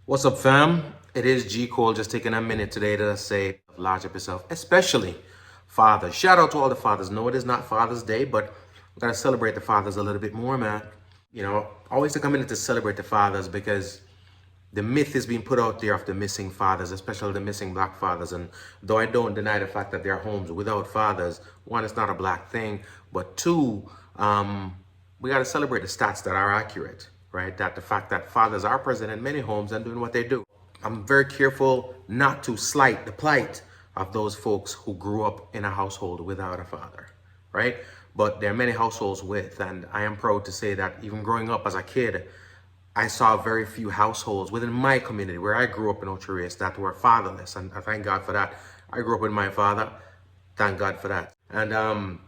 What's up, fam? It is G. Cole, just taking a minute today to say, large up yourself, especially fathers. Shout out to all the fathers. No, it is not Father's Day, but we gotta celebrate the fathers a little bit more, man. You know, always take a minute to celebrate the fathers because the myth is being put out there of the missing fathers, especially the missing black fathers. And though I don't deny the fact that there are homes without fathers, one, it's not a black thing, but two, we gotta celebrate the stats that are accurate. Right? That the fact that fathers are present in many homes and doing what they do. I'm very careful not to slight the plight of those folks who grew up in a household without a father, right? But there are many households with, and I am proud to say that even growing up as a kid, I saw very few households within my community where I grew up in Ocho Rios that were fatherless, and I thank God for that. I grew up with my father, thank God for that. And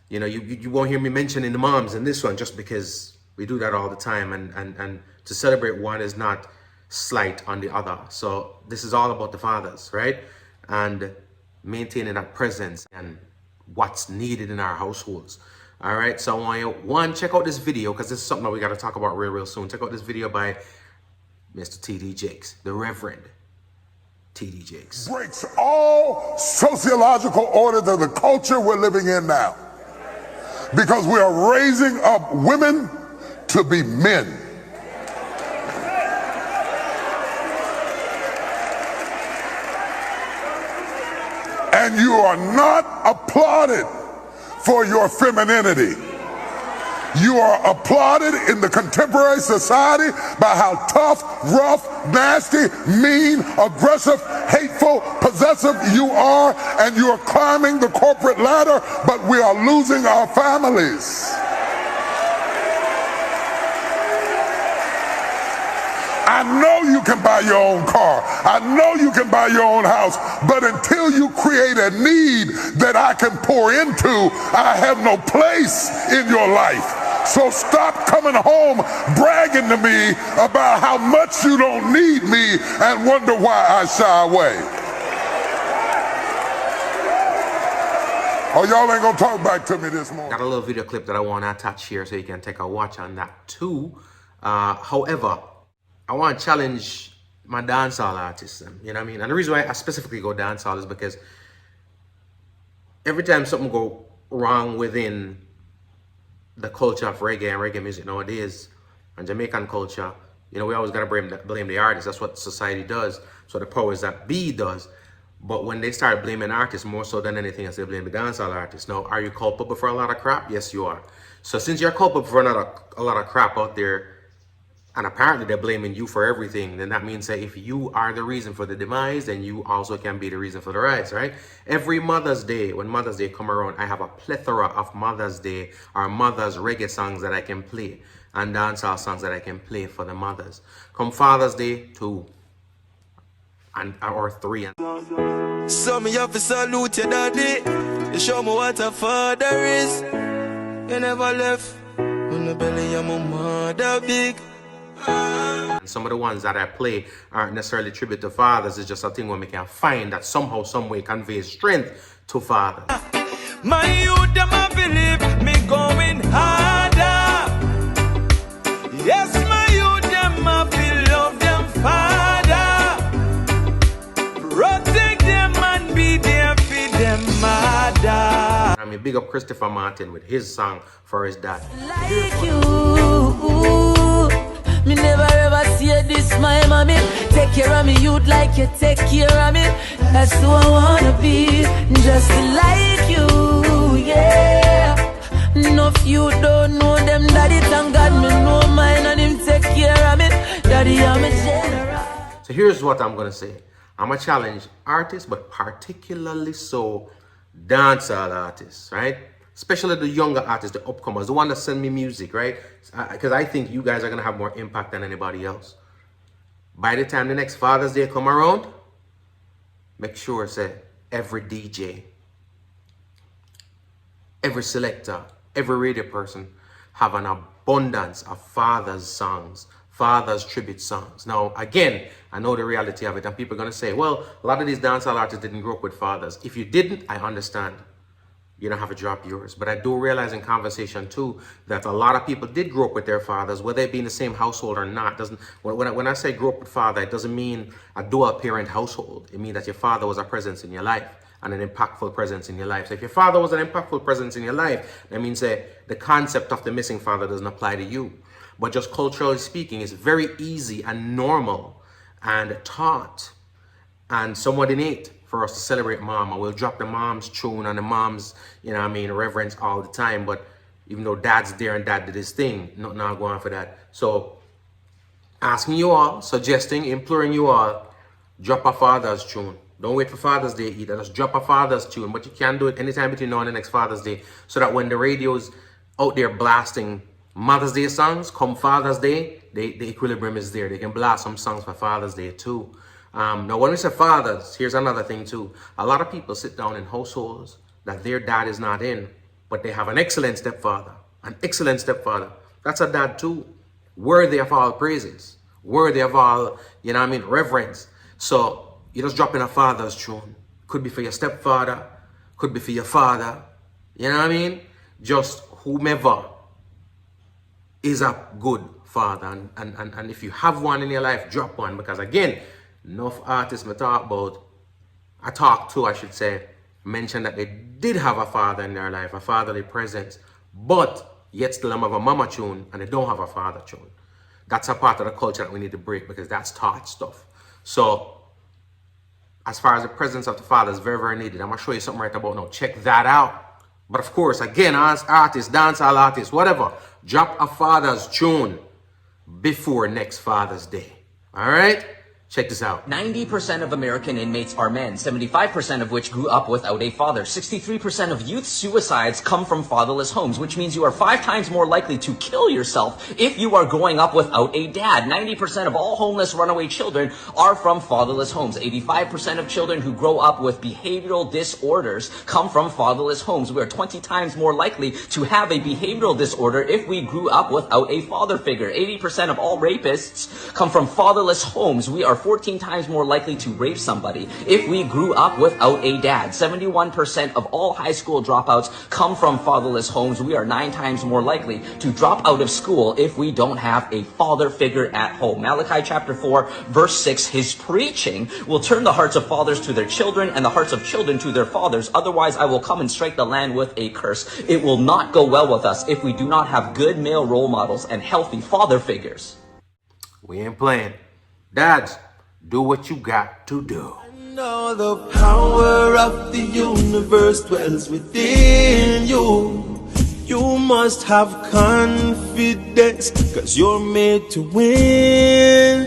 you know, you won't hear me mentioning the moms in this one just because we do that all the time, and to celebrate one is not slight on the other. So this is all about the fathers, right? And maintaining that presence and what's needed in our households. All right, so I want you, one, check out this video because this is something that we got to talk about real soon. Check out this video by Mr. T.D. Jakes, the Reverend T.D. Jakes. Breaks all sociological orders of the culture we're living in now. Because we are raising up women to be men. And you are not applauded for your femininity. You are applauded in the contemporary society by how tough, rough, nasty, mean, aggressive, hateful, possessive you are, and you are climbing the corporate ladder, but we are losing our families. I know you can buy your own car. I know you can buy your own house. But until you create a need that I can pour into, I have no place in your life. So stop coming home bragging to me about how much you don't need me and wonder why I shy away. Oh, y'all ain't gonna talk back to me this morning. Got a little video clip that I want to attach here so you can take a watch on that too. However, I want to challenge my dancehall artists, you know what I mean? And the reason why I specifically go dancehall is because every time something go wrong within the culture of reggae and reggae music nowadays, and Jamaican culture, you know, we always got to blame the artists. That's what society does. So the powers that be does. But when they start blaming artists more so than anything else, they blame the dancehall artists. Now, are you culpable for a lot of crap? Yes, you are. So since you're culpable for a lot of crap out there, and apparently they're blaming you for everything, then that means that if you are the reason for the demise, then you also can be the reason for the rise, right? Every Mother's Day, when Mother's Day come around, I have a plethora of Mother's Day or Mother's reggae songs that I can play and dancehall songs that I can play for the mothers. Come Father's Day, 2 or 3. So me have to salute your daddy. You show me what a father is. You never left when the belly of my mother big. And some of the ones that I play aren't necessarily tribute to fathers. It's just a thing where we can find that somehow, some way conveys strength to fathers. My youth, them a believe me going harder. Yes, my youth, them a feel love them father. Protect them and be there for them mother. I mean, big up Christopher Martin with his song for his dad. Like you. Me never ever see this, my mommy. Take care of me, you'd like you take care of me. That's who I wanna be, just like you, yeah. Enough you don't know them, daddy, thank God me know mine and him take care of me. Daddy, I'm a general. So here's what I'm gonna say. I'm gonna challenge artists, but particularly so dancehall artists, right? Especially the younger artists, the upcomers, the one that send me music, right? Because I think you guys are going to have more impact than anybody else. By the time the next Father's Day come around, make sure, say, every DJ, every selector, every radio person have an abundance of Father's songs, Father's tribute songs. Now, again, I know the reality of it, and people are going to say, well, a lot of these dancehall artists didn't grow up with fathers. If you didn't, I understand. you don't have to drop yours. But I do realize in conversation too that a lot of people did grow up with their fathers, whether they be in the same household or not. Doesn't when I say grow up with father, it doesn't mean a dual parent household. It means that your father was a presence in your life and an impactful presence in your life. So if your father was an impactful presence in your life, that means that the concept of the missing father doesn't apply to you. But just culturally speaking, it's very easy and normal and taught and somewhat innate for us to celebrate mom. And we'll drop the mom's tune and the mom's, reverence all the time. But even though dad's there and dad did his thing, not now going for that. So asking you all, suggesting, imploring you all, drop a father's tune. Don't wait for Father's Day either. Just drop a father's tune. But you can do it anytime between now and the next Father's Day. So that when the radio's out there blasting Mother's Day songs, come Father's Day, the equilibrium is there. They can blast some songs for Father's Day too. Now, when we say fathers, here's another thing too. A lot of people sit down in households that their dad is not in, but they have an excellent stepfather. An excellent stepfather. That's a dad too. Worthy of all praises. Worthy of all, reverence. So, you just drop in a father's tune. Could be for your stepfather. Could be for your father. You know what I mean? Just whomever is a good father. And if you have one in your life, drop one. Because again, enough artists I should say, mentioned that they did have a father in their life, a fatherly presence, but yet still have a mama tune and they don't have a father tune. That's a part of the culture that we need to break because that's taught stuff. So, as far as the presence of the father is very, very needed. I'm going to show you something right about now. Check that out. But of course, again, as artists, dancehall artists, whatever, drop a father's tune before next Father's Day. All right? Check this out. 90% of American inmates are men, 75% of which grew up without a father. 63% of youth suicides come from fatherless homes, which means you are 5 times more likely to kill yourself if you are growing up without a dad. 90% of all homeless runaway children are from fatherless homes. 85% of children who grow up with behavioral disorders come from fatherless homes. We are 20 times more likely to have a behavioral disorder if we grew up without a father figure. 80% of all rapists come from fatherless homes. We are 14 times more likely to rape somebody if we grew up without a dad. 71% of all high school dropouts come from fatherless homes. We are 9 times more likely to drop out of school if we don't have a father figure at home. Malachi chapter 4, verse 6, his preaching will turn the hearts of fathers to their children and the hearts of children to their fathers. Otherwise, I will come and strike the land with a curse. It will not go well with us if we do not have good male role models and healthy father figures. We ain't playing. Dads, do what you got to do. And all the power of the universe dwells within you. You must have confidence, cause you're made to win.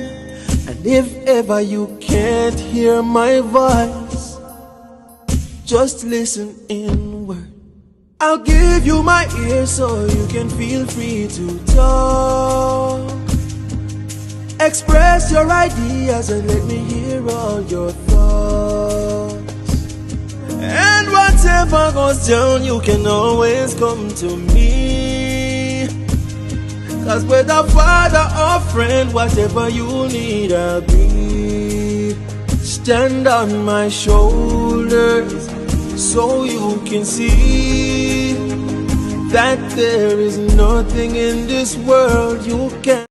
And if ever you can't hear my voice, just listen inward. I'll give you my ear so you can feel free to talk. Express your ideas and let me hear all your thoughts. And whatever goes down, you can always come to me. Cause whether father or friend, whatever you need, I'll be. Stand on my shoulders so you can see that there is nothing in this world you can